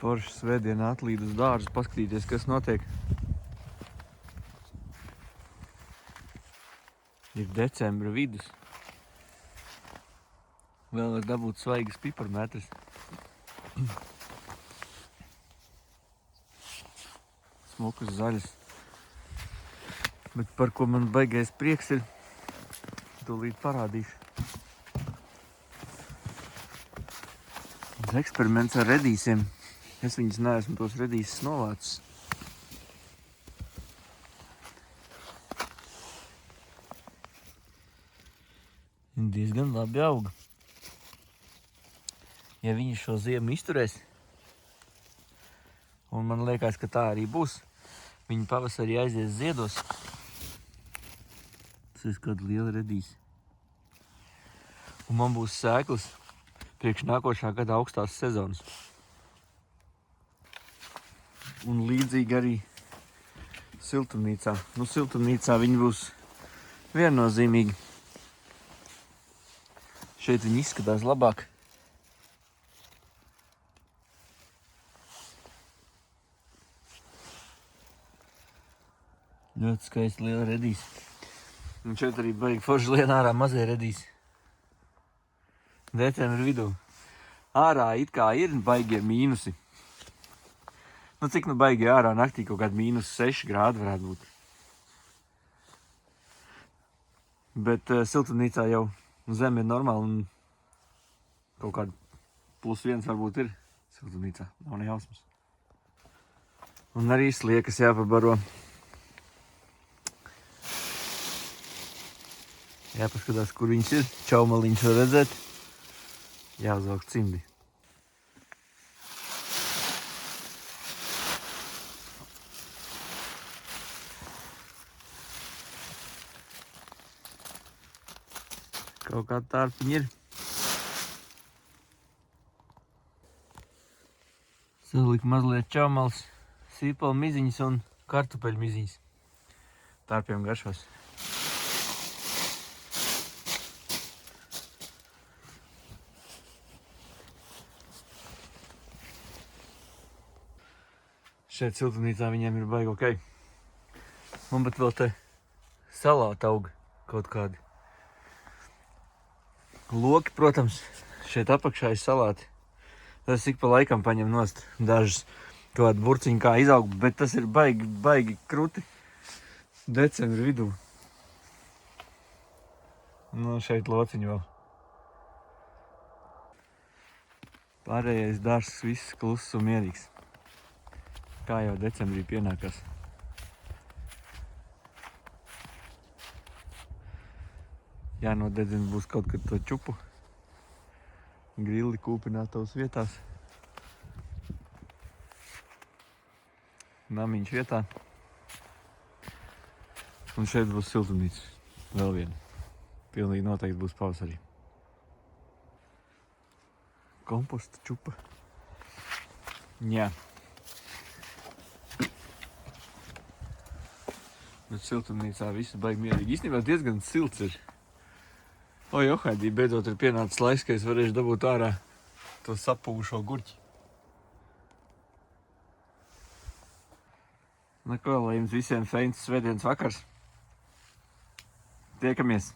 Forši svētdienā atlīd uz dārzu, paskatīties, kas notiek. Ir decembra vidus. Vēl var dabūt svaigas piparmetras. Smukas zaļas. Bet par ko man baigais prieks ir, tūlīt parādīšu. Eksperiments ar redīsiem. Es viņus neesmu tos redīses novācis. Viņi diezgan labi auga. Ja viņi šo ziemu izturēs, un man liekas, ka tā arī būs, viņi pavasarī aizies ziedos. Tas ir kāda liela redīse. Un man būs sēklas priekš nākošā gada augstās sezonas. Un līdzīgi arī siltumnīcā. Nu, siltumnīcā viņi būs viennozīmīgi. Šeit viņi izskatās labāk. Ļoti skaisti liela redīse. Un šeit arī baigi forši lien ārā mazie redīsi. Decembra vidū. Ārā it kā ir baigie mīnusi. Nu, cik nu baigi ārā naktī kaut kādi -6 grādi varētu būt. Bet siltumnīcā jau zeme ir normāla un kaut kāda +1 varbūt ir siltumnīcā. Nav ne jausmas. Un arī sliekas jāpabaro. Jāpaskatās, kur viņas ir. Čaumaliņš var redzēt. Jāuzvelk cimdi. Kaut kā tārpiņi ir. Saliku mazliet čaumals, sīpolu miziņas un kartupeļu miziņas. Tārpiem garšos. Šeit siltumnīcā viņiem ir baigi ok. Man bet vēl te salāti aug kaut kādi. Loki, protams, šeit apakšā ir salāti. Tas ik pa laikam paņem nost dažas kādu burciņu kā izaug, bet tas ir baigi kruti decembra vidū. Nu, šeit lociņi vēl. Pārējais dārzs viss kluss un mierīgs. Kā jau decembrī pienākās. Jānodedzina būs kaut kad to čupu. Grilli kūpinātos vietās. Namiņš vietā. Un šeit būs siltumnīca. Vēl viena. Pilnīgi noteikti būs pavasarī. Komposta čupa. Jā. Bet siltumnīcā viss baigi mierīgi. Īstenībā diezgan silts ir. Oi, Johaidī, beidzot ir pienācis laiks, ka es varēšu dabūt ārā to sapūšo gurķi. Nu ko, lai jums visiem feins svētdienas vakars. Tiekamies!